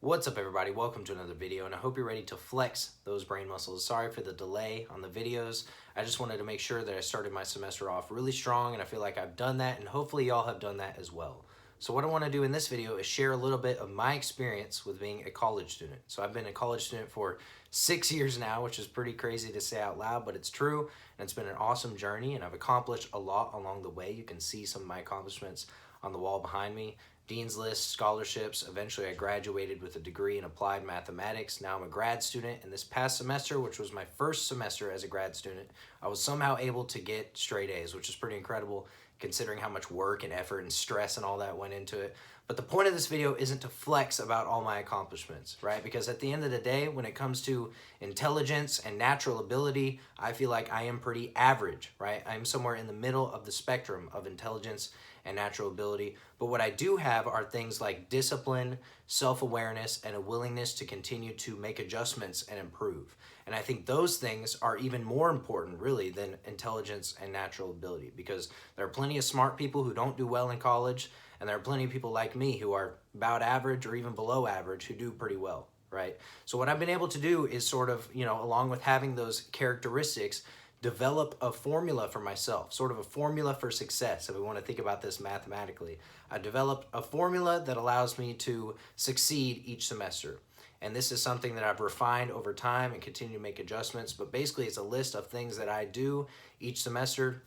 What's up everybody, welcome to another video, and I hope you're ready to flex those brain muscles. Sorry for the delay on the videos. I just wanted to make sure that I started my semester off really strong, and I feel like I've done that, and hopefully y'all have done that as well. So what I want to do in this video is share a little bit of my experience with being a college student. So I've been a college student for 6 years now, which is pretty crazy to say out loud, but it's true, and it's been an awesome journey, and I've accomplished a lot along the way. You can see some of my accomplishments on the wall behind me. Dean's List, scholarships. Eventually I graduated with a degree in applied mathematics. Now I'm a grad student, and this past semester, which was my first semester as a grad student, I was somehow able to get straight A's, which is pretty incredible considering how much work and effort and stress and all that went into it. But the point of this video isn't to flex about all my accomplishments, right? Because at the end of the day, when it comes to intelligence and natural ability, I feel like I am pretty average, right? I'm somewhere in the middle of the spectrum of intelligence and natural ability. But what I do have are things like discipline, self-awareness, and a willingness to continue to make adjustments and improve. And I think those things are even more important, really, than intelligence and natural ability, because there are plenty of smart people who don't do well in college, and there are plenty of people like me who are about average or even below average who do pretty well, right? So what I've been able to do is sort of, along with having those characteristics, develop a formula for myself, sort of a formula for success. If we want to think about this mathematically, I developed a formula that allows me to succeed each semester. And this is something that I've refined over time and continue to make adjustments. But basically, it's a list of things that I do each semester.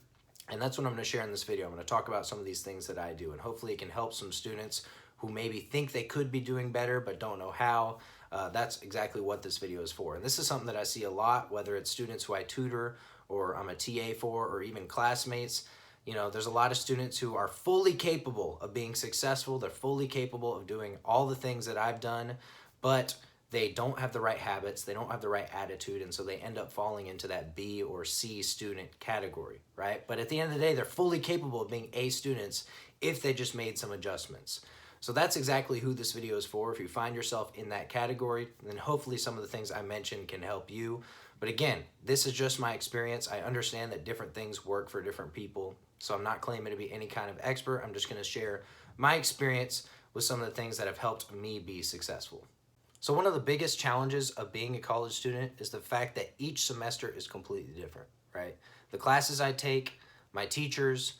And that's what I'm going to share in this video. I'm going to talk about some of these things that I do. And hopefully it can help some students who maybe think they could be doing better but don't know how. That's exactly what this video is for. And this is something that I see a lot, whether it's students who I tutor or I'm a TA for, or even classmates. There's a lot of students who are fully capable of being successful. They're fully capable of doing all the things that I've done, but they don't have the right habits, they don't have the right attitude, and so they end up falling into that B or C student category, right? But at the end of the day, they're fully capable of being A students if they just made some adjustments. So that's exactly who this video is for. If you find yourself in that category, then hopefully some of the things I mentioned can help you. But again, this is just my experience. I understand that different things work for different people, so I'm not claiming to be any kind of expert. I'm just going to share my experience with some of the things that have helped me be successful. So one of the biggest challenges of being a college student is the fact that each semester is completely different, right? The classes I take, my teachers,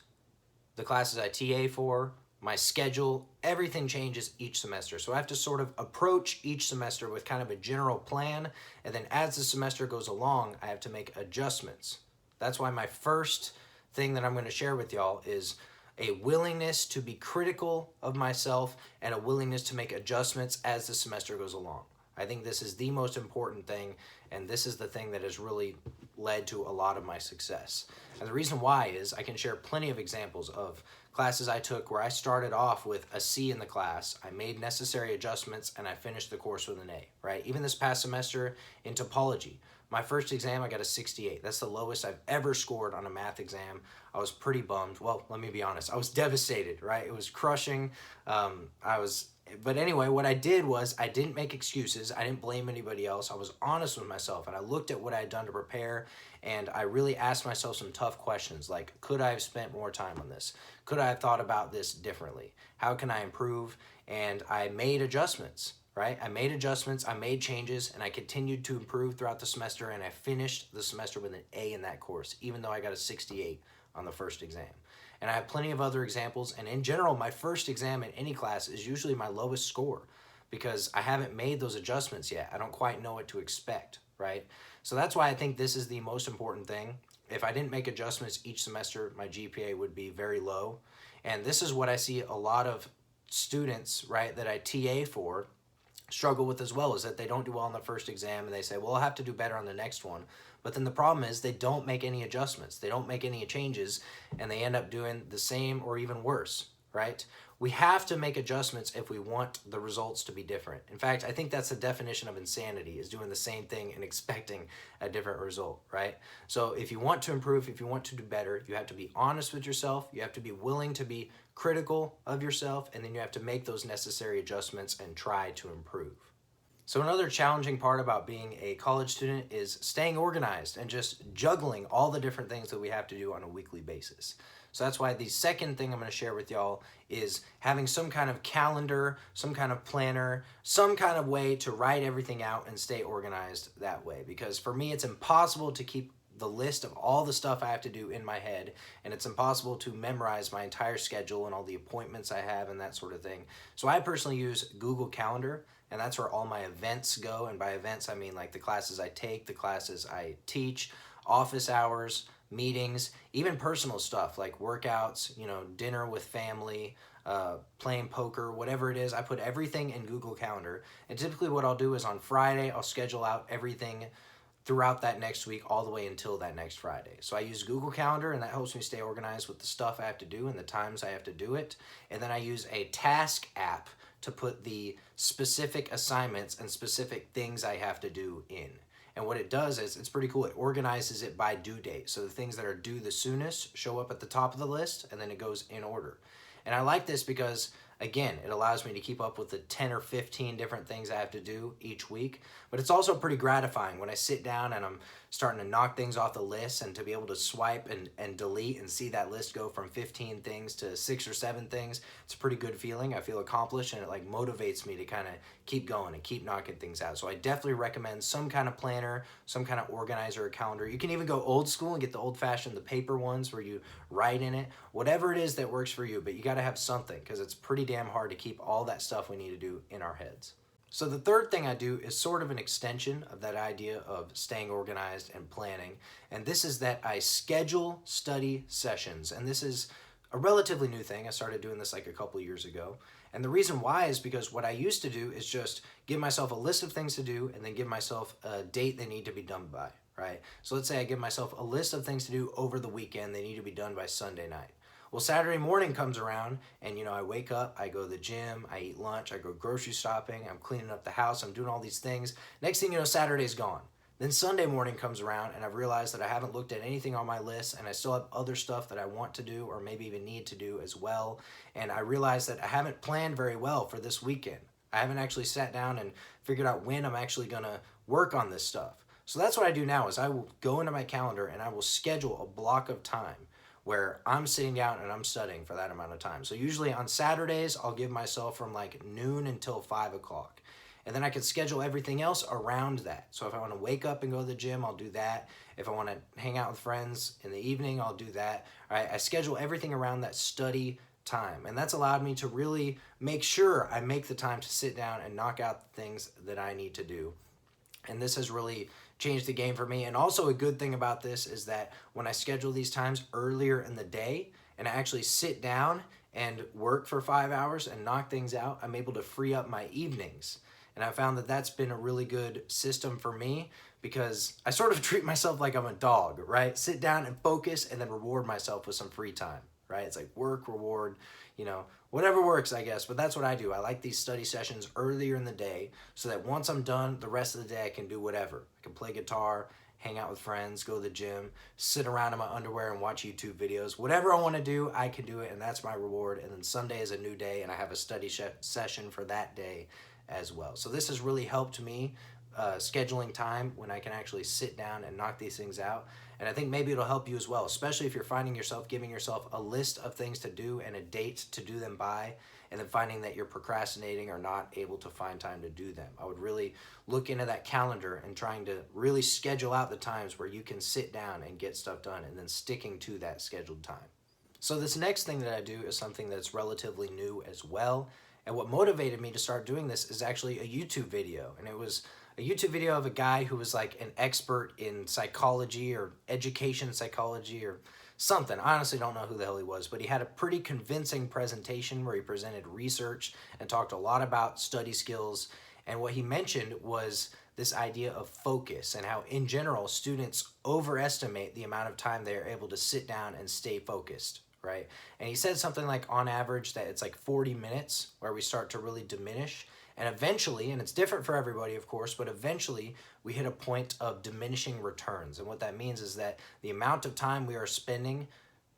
the classes I TA for, my schedule, everything changes each semester. So I have to sort of approach each semester with kind of a general plan, and then as the semester goes along, I have to make adjustments. That's why my first thing that I'm going to share with y'all is a willingness to be critical of myself and a willingness to make adjustments as the semester goes along. I think this is the most important thing, and this is the thing that has really led to a lot of my success. And the reason why is I can share plenty of examples of classes I took where I started off with a C in the class, I made necessary adjustments, and I finished the course with an A, right? Even this past semester in topology, my first exam I got a 68. That's the lowest I've ever scored on a math exam. I was pretty bummed. Well, let me be honest. I was devastated, right? It was crushing. But anyway, what I did was I didn't make excuses. I didn't blame anybody else. I was honest with myself, and I looked at what I had done to prepare, and I really asked myself some tough questions like, could I have spent more time on this? Could I have thought about this differently? How can I improve? And I made adjustments, right? I made adjustments, I made changes, and I continued to improve throughout the semester, and I finished the semester with an A in that course, even though I got a 68 on the first exam. And I have plenty of other examples, and in general, my first exam in any class is usually my lowest score because I haven't made those adjustments yet. I don't quite know what to expect, right? So that's why I think this is the most important thing. If I didn't make adjustments each semester, my GPA would be very low. And this is what I see a lot of students, right, that I TA for struggle with as well, is that they don't do well on the first exam and they say, well, I'll have to do better on the next one. But then the problem is they don't make any adjustments. They don't make any changes, and they end up doing the same or even worse, right? We have to make adjustments if we want the results to be different. In fact, I think that's the definition of insanity, is doing the same thing and expecting a different result, right? So if you want to improve, if you want to do better, you have to be honest with yourself. You have to be willing to be critical of yourself, and then you have to make those necessary adjustments and try to improve. So another challenging part about being a college student is staying organized and just juggling all the different things that we have to do on a weekly basis. So that's why the second thing I'm going to share with y'all is having some kind of calendar, some kind of planner, some kind of way to write everything out and stay organized that way. Because for me, it's impossible to keep the list of all the stuff I have to do in my head, and it's impossible to memorize my entire schedule and all the appointments I have and that sort of thing. So I personally use Google Calendar, and that's where all my events go. And by events, I mean like the classes I take, the classes I teach, office hours, meetings, even personal stuff like workouts, dinner with family, playing poker, whatever it is. I put everything in Google Calendar. And typically what I'll do is on Friday, I'll schedule out everything throughout that next week all the way until that next Friday. So I use Google Calendar, and that helps me stay organized with the stuff I have to do and the times I have to do it. And then I use a task app to put the specific assignments and specific things I have to do in. And what it does is, it's pretty cool. It organizes it by due date. So the things that are due the soonest show up at the top of the list, and then it goes in order. And I like this because, again, it allows me to keep up with the 10 or 15 different things I have to do each week. But it's also pretty gratifying when I sit down and I'm starting to knock things off the list, and to be able to swipe and delete and see that list go from 15 things to 6 or 7 things. It's a pretty good feeling. I feel accomplished, and it like motivates me to kind of keep going and keep knocking things out. So I definitely recommend some kind of planner, some kind of organizer or calendar. You can even go old school and get the old-fashioned, the paper ones where you write in it. Whatever it is that works for you, but you got to have something, because it's pretty damn hard to keep all that stuff we need to do in our heads. So the third thing I do is sort of an extension of that idea of staying organized and planning. And this is that I schedule study sessions. And this is a relatively new thing. I started doing this like a couple years ago. And the reason why is because what I used to do is just give myself a list of things to do, and then give myself a date they need to be done by, right? So let's say I give myself a list of things to do over the weekend. They need to be done by Sunday night. Well, Saturday morning comes around, and I wake up, I go to the gym, I eat lunch, I go grocery shopping, I'm cleaning up the house, I'm doing all these things. Next thing you know, Saturday's gone. Then Sunday morning comes around, and I've realized that I haven't looked at anything on my list, and I still have other stuff that I want to do, or maybe even need to do as well. And I realized that I haven't planned very well for this weekend. I haven't actually sat down and figured out when I'm actually gonna work on this stuff. So that's what I do now, is I will go into my calendar and I will schedule a block of time where I'm sitting down and I'm studying for that amount of time. So usually on Saturdays, I'll give myself from like noon until 5 o'clock. And then I can schedule everything else around that. So if I want to wake up and go to the gym, I'll do that. If I want to hang out with friends in the evening, I'll do that. All right, I schedule everything around that study time. And that's allowed me to really make sure I make the time to sit down and knock out the things that I need to do. And this has really changed the game for me. And also a good thing about this is that when I schedule these times earlier in the day and I actually sit down and work for 5 hours and knock things out, I'm able to free up my evenings. And I found that that's been a really good system for me, because I sort of treat myself like I'm a dog, right? Sit down and focus, and then reward myself with some free time, right? It's like work, reward, whatever works, I guess. But that's what I do. I like these study sessions earlier in the day, so that once I'm done, the rest of the day I can do whatever. I can play guitar, hang out with friends, go to the gym, sit around in my underwear and watch YouTube videos. Whatever I want to do, I can do it, and that's my reward. And then Sunday is a new day, and I have a study session for that day as well. So this has really helped me scheduling time when I can actually sit down and knock these things out. And I think maybe it'll help you as well, especially if you're finding yourself giving yourself a list of things to do and a date to do them by, and then finding that you're procrastinating or not able to find time to do them. I would really look into that calendar and trying to really schedule out the times where you can sit down and get stuff done, and then sticking to that scheduled time. So this next thing that I do is something that's relatively new as well. And what motivated me to start doing this is actually a YouTube video. And it was a YouTube video of a guy who was like an expert in psychology or education psychology or something. I honestly don't know who the hell he was, but he had a pretty convincing presentation where he presented research and talked a lot about study skills. And what he mentioned was this idea of focus, and how in general students overestimate the amount of time they are able to sit down and stay focused. Right? And he said something like on average that it's like 40 minutes where we start to really diminish. And eventually, and it's different for everybody, of course, but eventually we hit a point of diminishing returns. And what that means is that the amount of time we are spending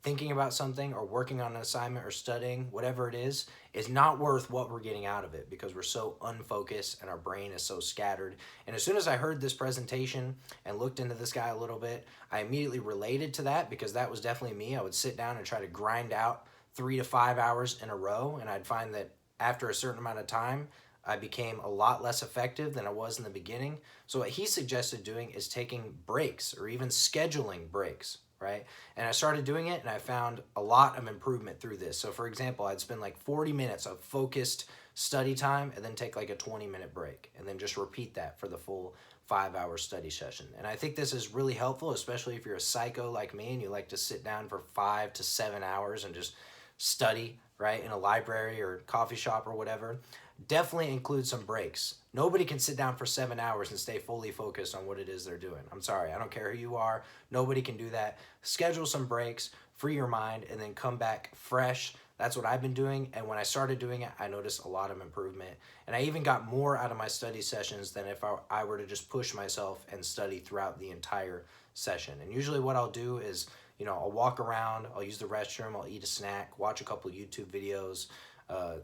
thinking about something or working on an assignment or studying, whatever it is not worth what we're getting out of it because we're so unfocused and our brain is so scattered. And as soon as I heard this presentation and looked into this guy a little bit, I immediately related to that because that was definitely me. I would sit down and try to grind out 3 to 5 hours in a row, and I'd find that after a certain amount of time, I became a lot less effective than I was in the beginning. So what he suggested doing is taking breaks or even scheduling breaks, right? And I started doing it and I found a lot of improvement through this. So for example, I'd spend like 40 minutes of focused study time and then take like a 20-minute break and then just repeat that for the full 5-hour study session. And I think this is really helpful, especially if you're a psycho like me and you like to sit down for 5 to 7 hours and just study, right, in a library or coffee shop or whatever. Definitely include some breaks. Nobody can sit down for 7 hours and stay fully focused on what it is they're doing. I'm sorry, I don't care who you are. Nobody can do that. Schedule some breaks, free your mind, and then come back fresh. That's what I've been doing, and when I started doing it, I noticed a lot of improvement. And I even got more out of my study sessions than if I were to just push myself and study throughout the entire session. And usually what I'll do is, I'll walk around, I'll use the restroom, I'll eat a snack, watch a couple YouTube videos,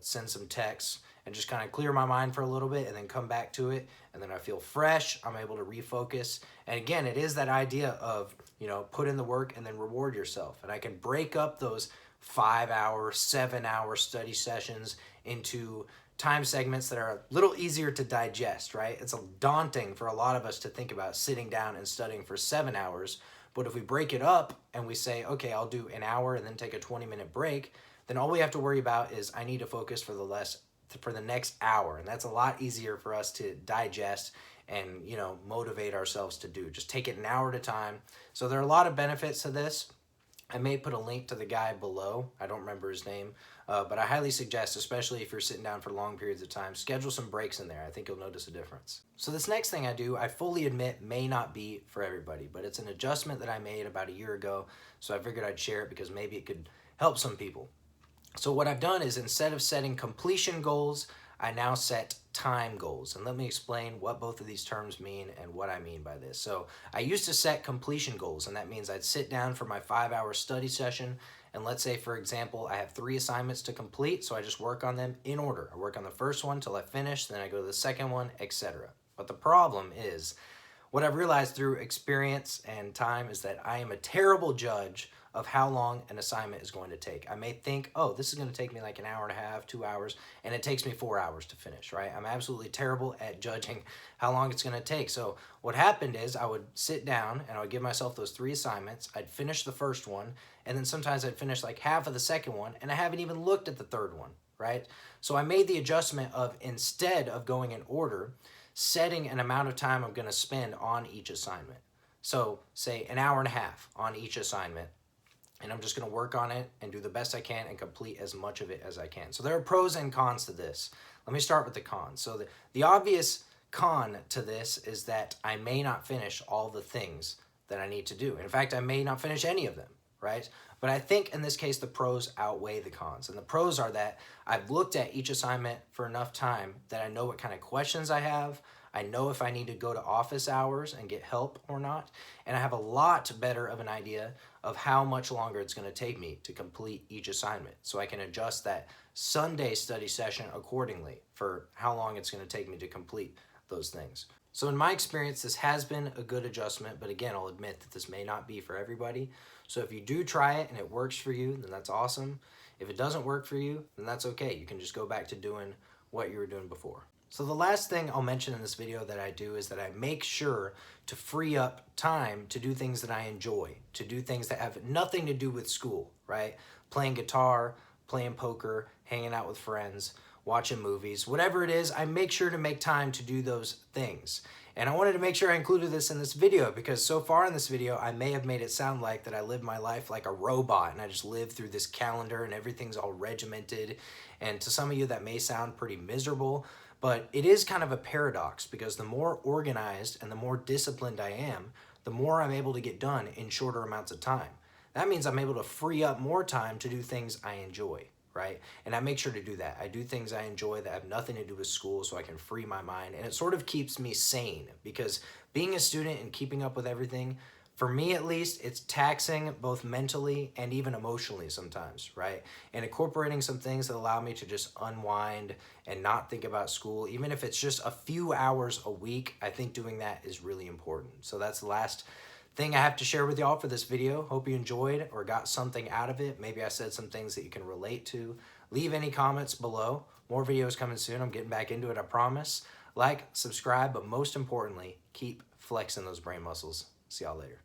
send some texts, and just kind of clear my mind for a little bit and then come back to it. And then I feel fresh, I'm able to refocus. And again, it is that idea of, put in the work and then reward yourself. And I can break up those 5-hour, 7-hour study sessions into time segments that are a little easier to digest, right? It's daunting for a lot of us to think about sitting down and studying for 7 hours. But if we break it up and we say, okay, I'll do an hour and then take a 20-minute break, then all we have to worry about is I need to focus for the next hour. And that's a lot easier for us to digest and, motivate ourselves to do. Just take it an hour at a time. So there are a lot of benefits to this. I may put a link to the guy below. I don't remember his name, but I highly suggest, especially if you're sitting down for long periods of time, schedule some breaks in there. I think you'll notice a difference. So this next thing I do, I fully admit may not be for everybody, but it's an adjustment that I made about a year ago, so I figured I'd share it because maybe it could help some people. So what I've done is instead of setting completion goals, I now set time goals. And let me explain what both of these terms mean and what I mean by this. So I used to set completion goals, and that means I'd sit down for my 5-hour study session, and let's say, for example, I have 3 assignments to complete, so I just work on them in order. I work on the first one till I finish, then I go to the second one, etc. But the problem is, what I've realized through experience and time is that I am a terrible judge of how long an assignment is going to take. I may think, oh, this is going to take me like an hour and a half, 2 hours, and it takes me 4 hours to finish, right? I'm absolutely terrible at judging how long it's going to take. So what happened is I would sit down and I would give myself those 3 assignments. I'd finish the first one, and then sometimes I'd finish like half of the second one, and I haven't even looked at the third one, right? So I made the adjustment of, instead of going in order, setting an amount of time I'm going to spend on each assignment. So say an hour and a half on each assignment, and I'm just going to work on it and do the best I can and complete as much of it as I can. So there are pros and cons to this. Let me start with the cons. So the obvious con to this is that I may not finish all the things that I need to do. In fact, I may not finish any of them, right? But I think in this case, the pros outweigh the cons. And the pros are that I've looked at each assignment for enough time that I know what kind of questions I have. I know if I need to go to office hours and get help or not. And I have a lot better of an idea of how much longer it's going to take me to complete each assignment. So I can adjust that Sunday study session accordingly for how long it's going to take me to complete those things. So in my experience, this has been a good adjustment, but again, I'll admit that this may not be for everybody. So if you do try it and it works for you, then that's awesome. If it doesn't work for you, then that's okay. You can just go back to doing what you were doing before. So the last thing I'll mention in this video that I do is that I make sure to free up time to do things that I enjoy, to do things that have nothing to do with school, right? Playing guitar, playing poker, hanging out with friends, watching movies, whatever it is, I make sure to make time to do those things. And I wanted to make sure I included this in this video because so far in this video, I may have made it sound like that I live my life like a robot and I just live through this calendar and everything's all regimented. And to some of you, that may sound pretty miserable, but it is kind of a paradox because the more organized and the more disciplined I am, the more I'm able to get done in shorter amounts of time. That means I'm able to free up more time to do things I enjoy, right? And I make sure to do that. I do things I enjoy that have nothing to do with school so I can free my mind. And it sort of keeps me sane because being a student and keeping up with everything For me at least, it's taxing both mentally and even emotionally sometimes, right? And incorporating some things that allow me to just unwind and not think about school, even if it's just a few hours a week, I think doing that is really important. So that's the last thing I have to share with y'all for this video. Hope you enjoyed or got something out of it. Maybe I said some things that you can relate to. Leave any comments below. More videos coming soon. I'm getting back into it, I promise. Like, subscribe, but most importantly, keep flexing those brain muscles. See y'all later.